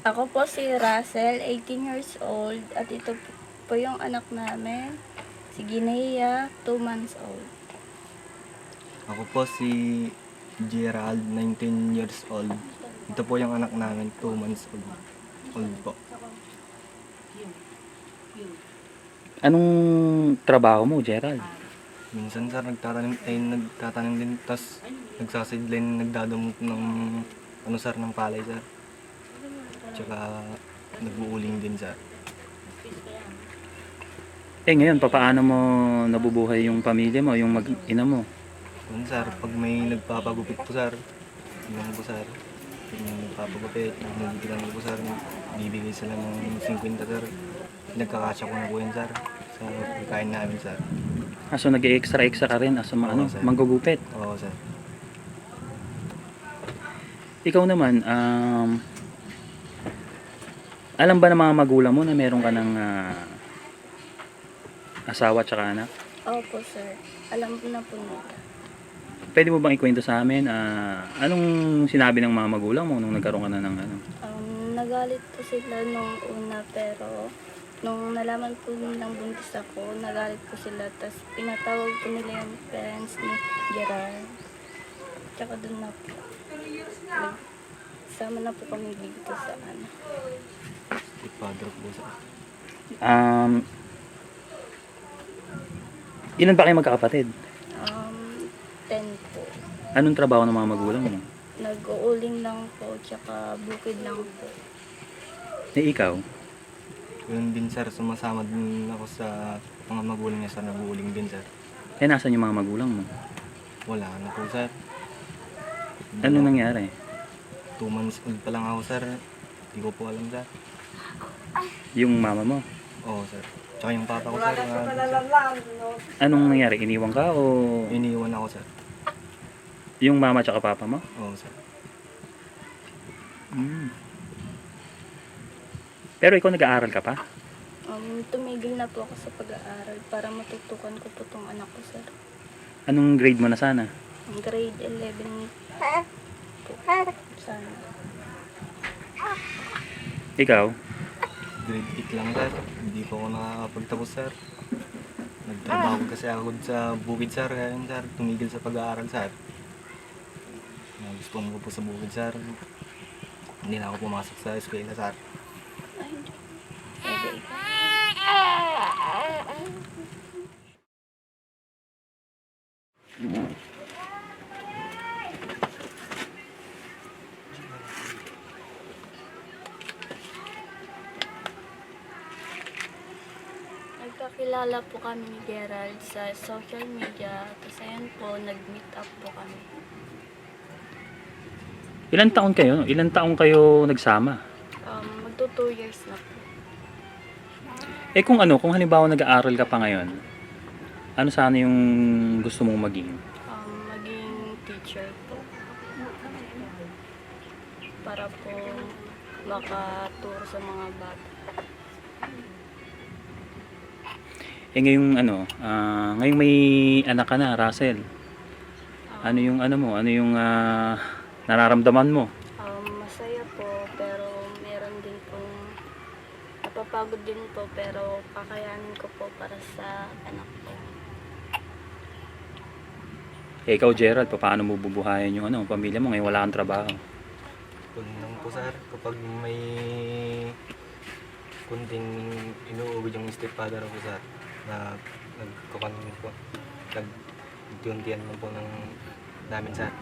Ako po si Russell, 18 years old, at ito po yung anak namin, si Ginea, 2 months old. Ako po si Gerald, 19 years old. Ito po yung anak namin, 2 months old po. Anong trabaho mo, Gerald? Minsan sir, nagtatanim din, tas nagsasidlin, nagdadamot ng ng palay sir. Tsaka nag-uuling din sir. Ngayon, papaano mo nabubuhay yung pamilya mo, yung mag-ina mo? Sir, pag may nagpapagupit po sir, yun po sir. Pag may nagpapagupit, nagigilan po sir, bibigay sila ng 50 sir. Nagkakasya ko na po yun sir, sa pagkain namin sir. So nag-extra ka rin as Sir. manggugupit. Oo sir. Ikaw naman, alam ba ng mga magulang mo na meron ka ng asawa at saka anak? Opo sir, alam ko na po nila. Pwede mo bang ikwento sa amin, anong sinabi ng mga magulang mo nung nagkaroon ka na ng ano? Nagalit po sila nung una, pero nung nalaman po nilang buntis ako, nagalit po sila, tapos pinatawag po nila yung parents ni Gerard. Tsaka doon na po. Sama na po kami dito sa ano. Father po sir. Ilan ba kayo magkakapatid? 10 po. Anong trabaho ng mga magulang mo? Nag-uuling lang po, tsaka bukid lang po. Ikaw? Yun din sir, sumasama din ako sa mga magulang niya sir, nag-uuling din sir. Nasaan yung mga magulang mo? Wala na po sir. Ano nangyari? 2 months old pa lang ako sir. Hindi ko po alam sir. Yung mama mo? Oo sir. Tsaka yung papa ko sir. Anong nangyari? Iniwan ka o Iniwan ako sir. yung mama at papa mo? Oo sir. Pero ikaw nag-aaral ka pa? Tumigil na po ako sa pag-aaral para matutukan ko po tong anak ko, sir. Anong grade mo na sana? Grade 11 po. Sana. Ikaw? Grade 8 lang sir. Hindi po ako nakakapagtapos sir. Nagtrabaho kasi ako sa bukid sir. Kaya yun sir, tumigil sa pag-aaral sir. Gusto ko po sa bukid sir. Hindi na ako pumasok sa eskwela sir. Ay, hindi. Pwede ikaw. Nagkakilala po kami ni Gerald sa social media. Tapos ayun po, nag-meet up po kami. Ilan taon kayo? Ilan taon kayo nagsama? Magto 2 years na po. Eh kung kung halimbawa nag-aaral ka pa ngayon, ano sana yung gusto mong maging? Maging teacher po. Para po makaturo sa mga bata. Eh ngayong ngayong may anak ka na, Russell. Ano yung mo? Ano yung nararamdaman mo? Masaya po, pero meron din pong napapagod din po, pero kakayanin ko po para sa anak ko. Eh ikaw, Gerald, paano mo bubuhayin yung pamilya mo ngayon wala kang trabaho? Kung lang po sir, kapag may kunting inuugod yung stepfather ko sir, na nagtuntian mo po ng namin sir.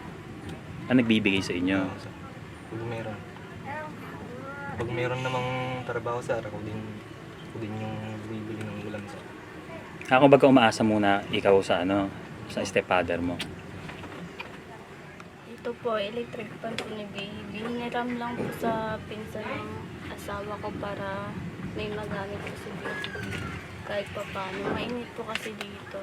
Ano nagbibigay sa inyo? Sir. Pag meron namang trabaho sir, ako din yung bibili ng ulam sir. Ako baga umaasa muna ikaw sa sa stepfather mo. Ito po, electric fan po ni Baby. Hiniram lang po sa pinsan ng asawa ko para may magamit po si Baby. Kahit pa paano. Mainit po kasi dito.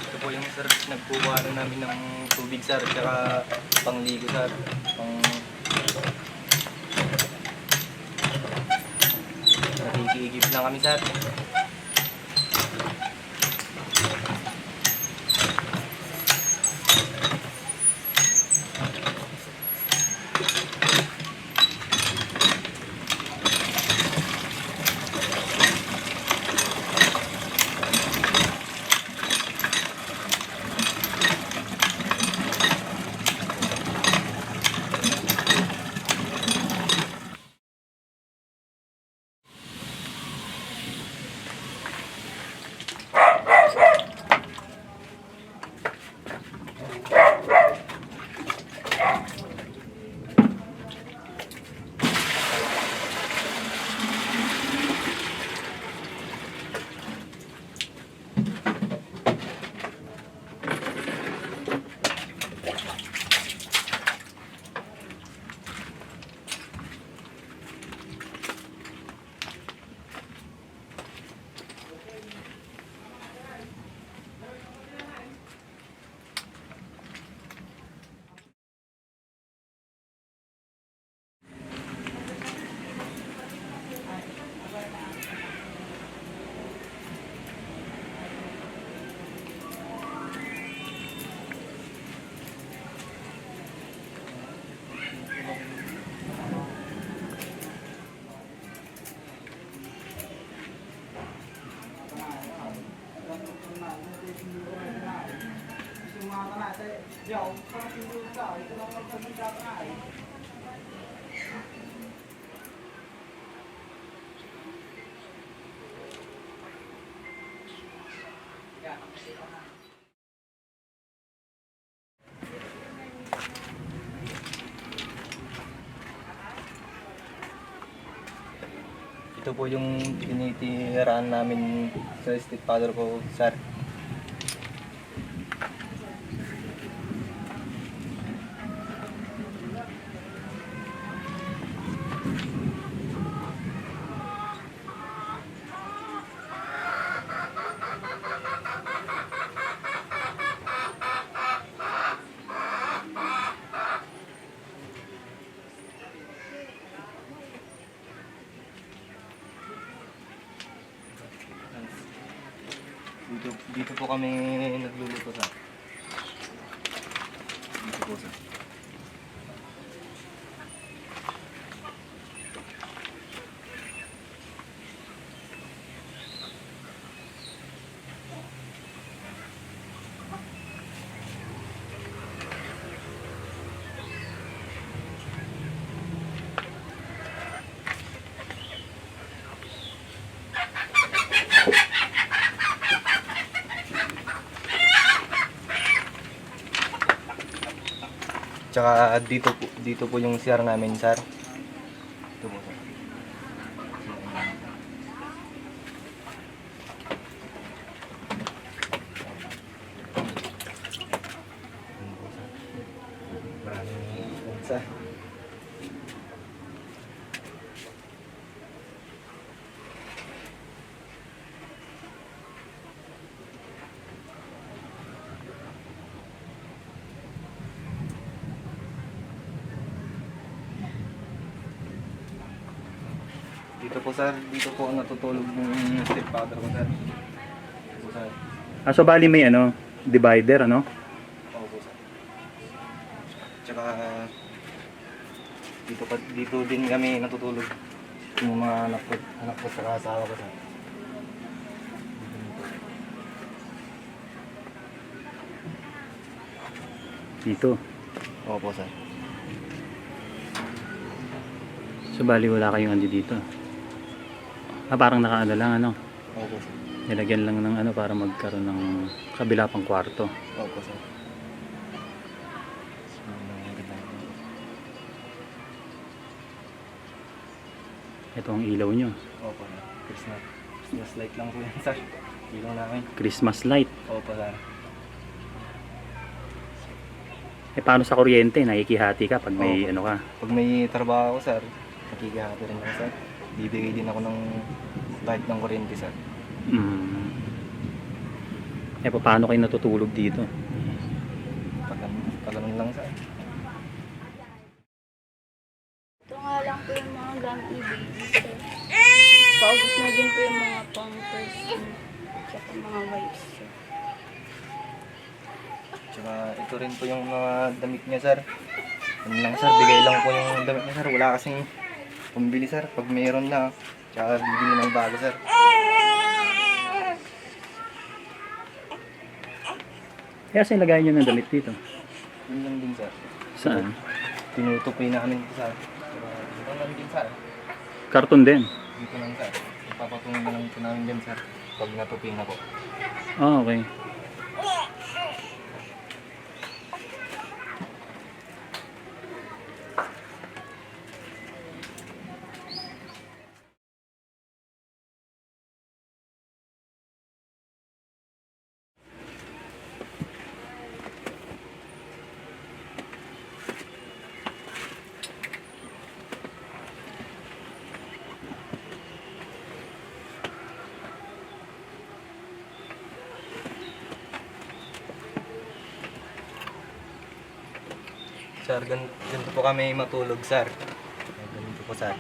Ito po yung sir, nagkukuha na namin ng tubig sir, tsaka pangligo sir. Nakikiigib lang kami sir. Dito po yung tinitiraan namin sa stepfather ko, sir. Dito po kami nagluluto, sir. Dito po, sir. Tsaka dito po yung CR namin, sir. Dito po, sir. Maraming sir. Dito po natutulog yung stepfather ko, sir. Dito po, sir. So bali may ano, divider, ano? Oo po, sir. Tsaka dito din kami natutulog yung mga anak ko sa asawa ko, sir. Dito. Oo po, sir. So bali wala kayong andi dito. Parang nakaano lang, ano? Oo po, sir. Nilagyan lang ng ano para magkaroon ng kabila pang kwarto. Oo po, sir. Ito ang ilaw nyo. Oo po, sir. Christmas light lang po yan, sir. Ilaw namin. Christmas light. Oo po, sir. Paano sa kuryente? Nakikihati ka pag may Opo. ano ka? Pag may trabaho ako, sir, nakikihati rin ako, sir. Bibigay din ako ng light ng kuryente, sir. Mm. Paano kayo natutulog dito? Pagano'n lang, sir. Ito nga lang po yung mga gamit ni baby, sir. Paubos na din po yung mga pampers, tsaka mga wipes, sir. Tsaka ito rin po yung mga damit niya, sir. Ano lang, sir, bigay lang po yung damit niya, sir. Wala kasing pambili, sir. Pag mayroon na, tsaka bibili ng bago, sir. Kaya sa ilagay nyo ng damit dito? Yun lang din, sir. Saan? Tinutupoy namin ito, sir. Tsaka dito lang din, sir. Karton din? Dito lang, sir. Ipapatungan na lang ito namin din, sir. Pag natupi na po. Ah, okay. Sir, ganito po kami matulog, sir. Ganito po, sir.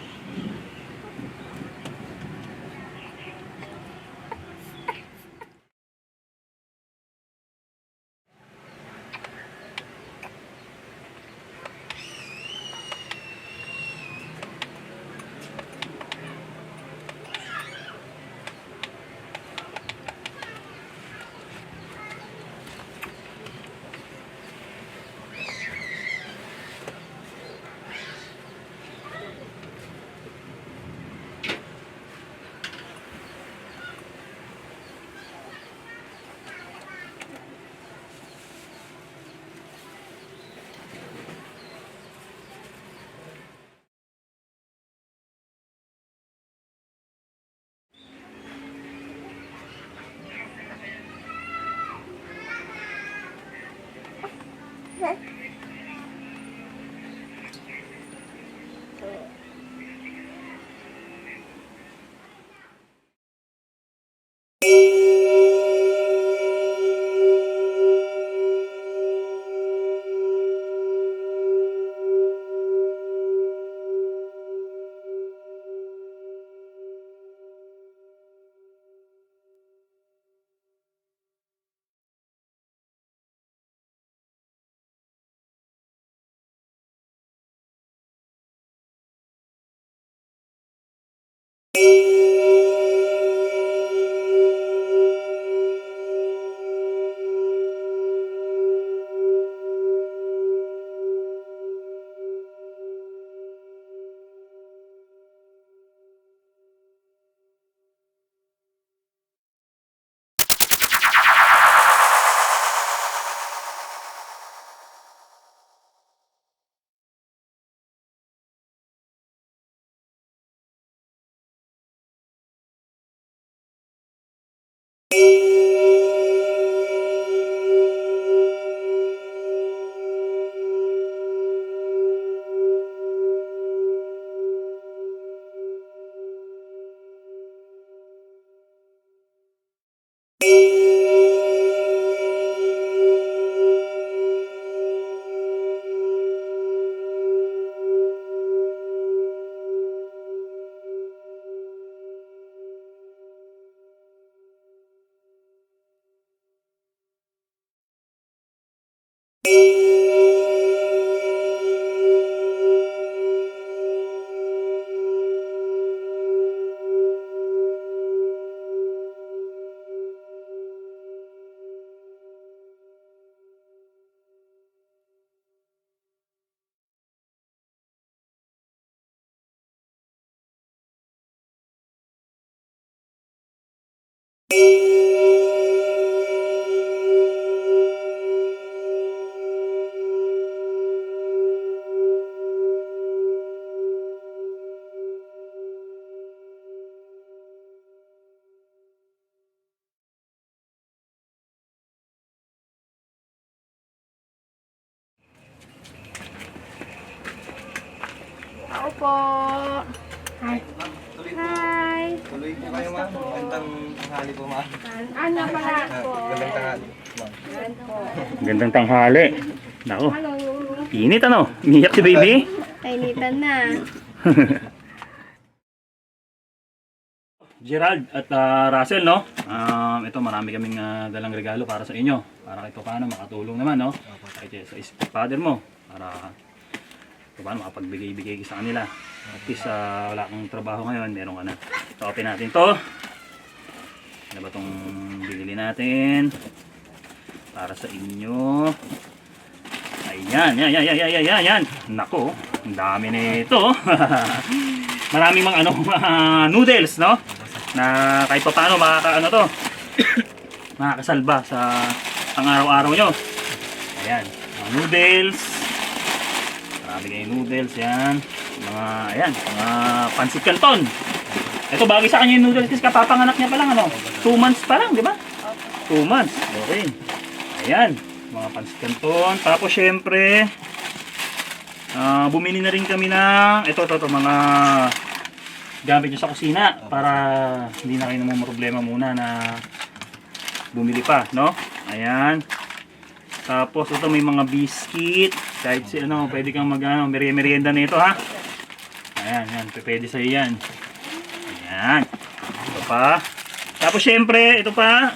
Ako po. Hi. Hi. Tuloy po kayo, ma'am. Magandang tanghali po, ma'am. Ano pala po? Magandang tanghali, ma'am. Yan po. Gandang tanghali. Nako, Hello. init ano? Iniyak si baby. Kainitan na. Gerald at Russell, no? Ito marami kaming dalang regalo para sa inyo. Para kahit paano makatulong naman, no? Kahit sa father mo. Para paano makapagbigay-bigay sa kanila. At least wala kang trabaho ngayon, meron ka na. So, open natin to. Ano ba itong binili natin? Para sa inyo. Ayan, yan. Nako, ang dami nito. Maraming mga noodles, no? Na kahit pa paano makakaano to. Makakasalba sa pang-araw-araw nyo. Ayan, mga noodles. Marami kayong noodles, yan. Mga pansit canton. Ito bagay sa kanya yung noodles kasi kapapanganak niya pa lang, 2 months pa lang, di ba? 2 months. Okay. Ayan, mga pansit canton. Tapos syempre, bumili na rin kami ng ito mga gamit nyo sa kusina para hindi na kayo namang problema muna na bumili pa, no? Ayan. Tapos ito may mga biscuit, kahit si pwede kang merienda nito, ha. Ayan, pwede sa yan. Ayan. Ito pa. Tapos syempre, ito pa.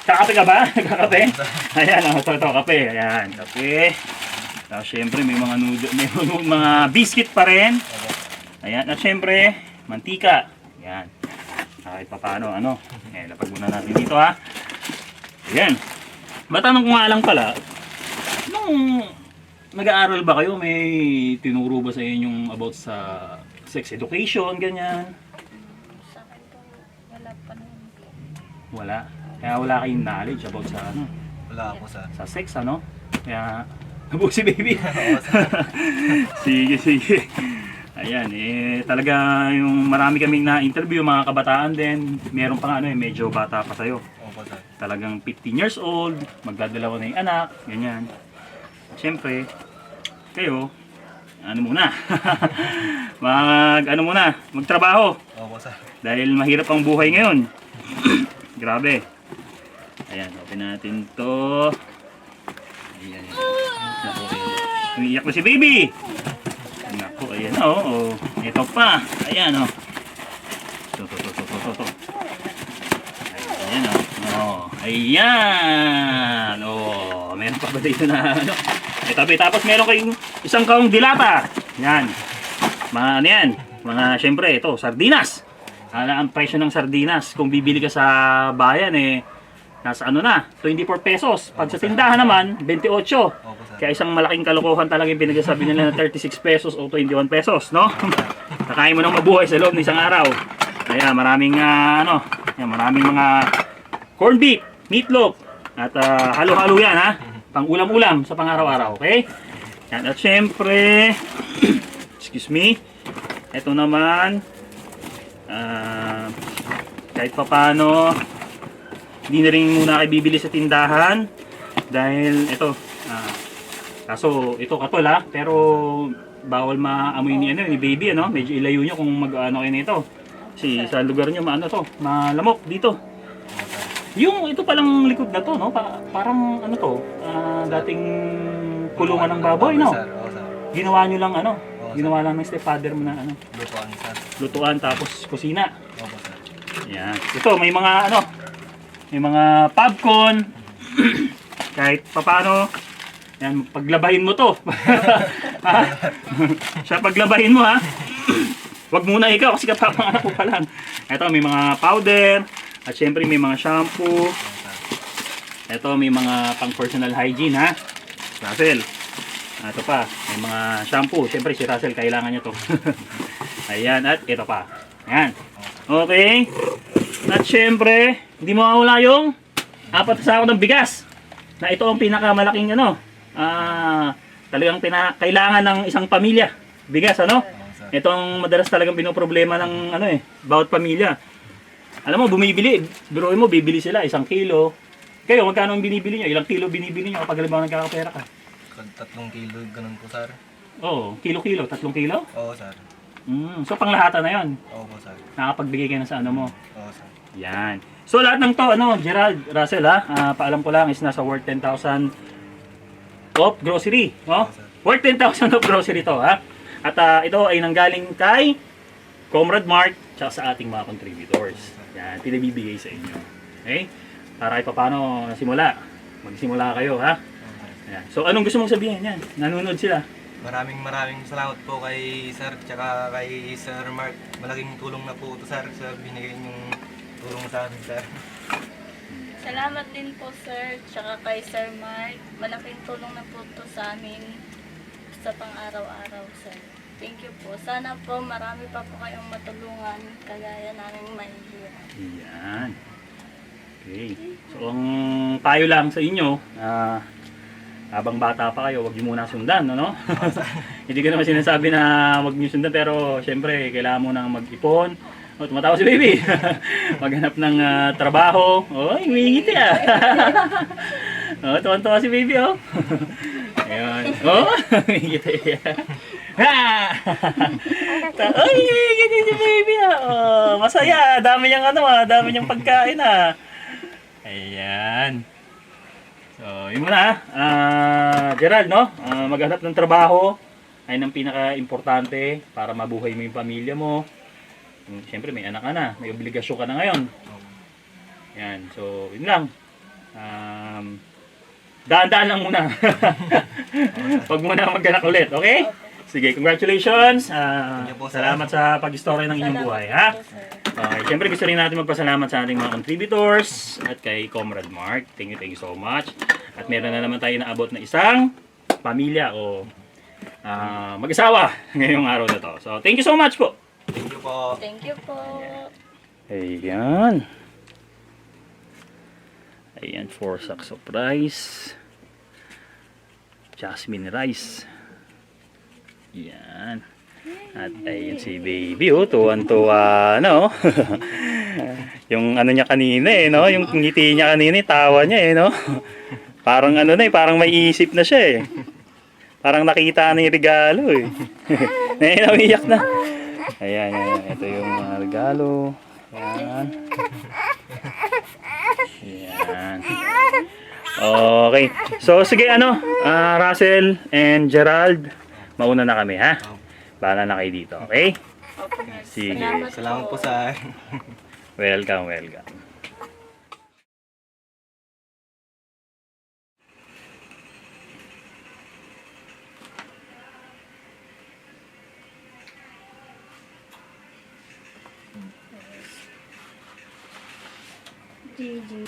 Kakape ka ba? Kakape? Ayan, ito kape. Ayan, kape. Tapos syempre may mga mga biscuit pa rin. Ayan, at syempre, mantika. Ayan. Kahit pa paano, ayan, lapag muna natin dito, ha. Ayan. Matanong ko nga lang pala, nung nag-aaral ba kayo, may tinuro ba sa inyong about sa sex education, ganyan? Sa akin po, wala pa naman po. Wala. Kaya wala kayong knowledge about sa Wala po, sir. sa sex, Kaya, nabuo si baby. Sige. Ayan, talaga yung marami kaming na-interview, mga kabataan din. Meron pa nga medyo bata pa sa'yo. Opo, sir. Talagang 15 years old, magdadalawa na yung anak, ganyan. Siyempre, kayo, muna. Magtrabaho. Opo, sir. Dahil mahirap ang buhay ngayon. Grabe. Ayan, open natin to. Ayan. Naku, umiiyak na si baby. Naku, ayan ito pa. Ayan to. Ayan. Meron pa ba dito na Tapos meron kayong isang kaong dilata. Yan. Yan. Mga syempre ito, sardinas. Ang presyo ng sardinas kung bibili ka sa bayan nasa ano na, 24 pesos. Pag sa tindahan naman, 28. Opo, sir. Kaya isang malaking kalokohan talaga yung pinagsasabi nila na 36 pesos o 21 pesos, no? Kakain mo nang mabuhay sa loob ng isang araw. Kaya maraming maraming mga corned beef, meatloaf, at halo-halo yan ha. Pang ulam-ulam sa pang-araw-araw, okay? Yan, at syempre, excuse me, ito naman, kahit papano, hindi na rin muna kayo bibili sa tindahan dahil ito, kaso ito katol ha, pero bawal maamoy ni baby medyo ilayo nyo kung mag-ano kayo nito. Kasi sa lugar nyo malamok dito. Yung ito palang likod na to, no? Parang ano to, dating kulungan ng baboy, no? Sir. Oo, sir. Ginawa nyo lang sir. ginawa lang ng stepfather mo na Lutuan, sir. lutuan tapos kusina. Opo, sir. Yan. Ito may mga may mga popcorn. Kahit papaano, yan, paglabahin mo to. Siya paglabahin mo ha. Wag muna ikaw kasi kapapanganak ko pa lang. Ito may mga powder. At syempre may mga shampoo. Ito may mga pang personal hygiene ha. Russell. Ito pa, may mga shampoo. Syempre si Russell kailangan niya to. Ayan, at ito pa. Ayan. Okay. At syempre, hindi mawawala yung 4 sako ng bigas. Na ito ang pinakamalaking talagang kailangan ng isang pamilya. Bigas Itong madalas talagang pinoproblema ng bawat pamilya. Alam mo, biruin mo, bibili sila 1 kilo. Kayo, magkano ang binibili nyo? Ilang kilo binibili nyo kapag halimbawa nagkakapera ka? 3 kilo, ganun po, sir. Oo, kilo-kilo, 3 kilo? Oo, sir. So panglahatan na yon. Opo, sir. Nakapagbigay ka na sa ano mo. Oo, sir. Yan. So lahat ng to, Gerald, Russell paalam ko lang is nasa worth 10,000 of grocery. Worth 10,000 of grocery to ha. At ito ay nanggaling kay Comrade Mark tsaka sa ating mga contributors. Yan, pinabibigay sa inyo. Okay? Para kahit paano magsimula kayo ha. Yan. So anong gusto mong sabihin yan? Nanonood sila. Maraming salamat po kay Sir tsaka kay Sir Mark. Malaking tulong na po ito, sir, sa binigay niyong tulong sa amin, sir. Salamat din po sir, tsaka kay Sir Mark. Malaking tulong na po ito sa amin sa pang-araw-araw sir. Thank you po. Sana po marami pa po kayong matulungan kagaya namin mahihirap. Yan. Okay. So ang payo lang sa inyo, habang bata pa kayo, huwag niyo muna sundan, Hindi ko naman sinasabi na huwag niyo sundan, pero syempre kailangan mo nang mag-ipon. Tumatawa si baby. Maghanap ng trabaho. Oy, humingiti tuwan-tuwa si baby, Ayun. Humingiti. Oy, humingiti si baby, masaya. Dami niyang dami niyang pagkain, Ayan. So, yun muna, Gerald, maghanap ng trabaho ay ng pinaka-importante para mabuhay mo yung pamilya mo. Siyempre, may anak ka na, may obligasyon ka na ngayon. Yan, so, yun lang. Daan-daan lang muna. Huwag muna magkanak ulit, okay? Sige, congratulations. Salamat sa pag-story ng inyong buhay, ha? Okay, siyempre gusto rin natin magpasalamat sa ating mga contributors at kay Comrade Mark. Thank you so much. At meron na naman tayo naabot na isang pamilya o mag-asawa ngayong araw na to. So, thank you so much po. Thank you po. Thank you po. Ayan. Ayan, 4 sacks of rice. Jasmine rice. Yan. At ayun si baby, tuwan-tuwa, yung niya kanina, yung ngiti niya kanina, tawa niya, Parang parang may isip na siya, Parang nakita na yung regalo, Naiyak na. Ayan, ito yung mga regalo. Ayan. Ayan. Okay. So, sige, Russell and Gerald, mauna na kami, ha? Bahala na kayo dito, okay? Sige. Salamat po, sir. Welcome. Gigi.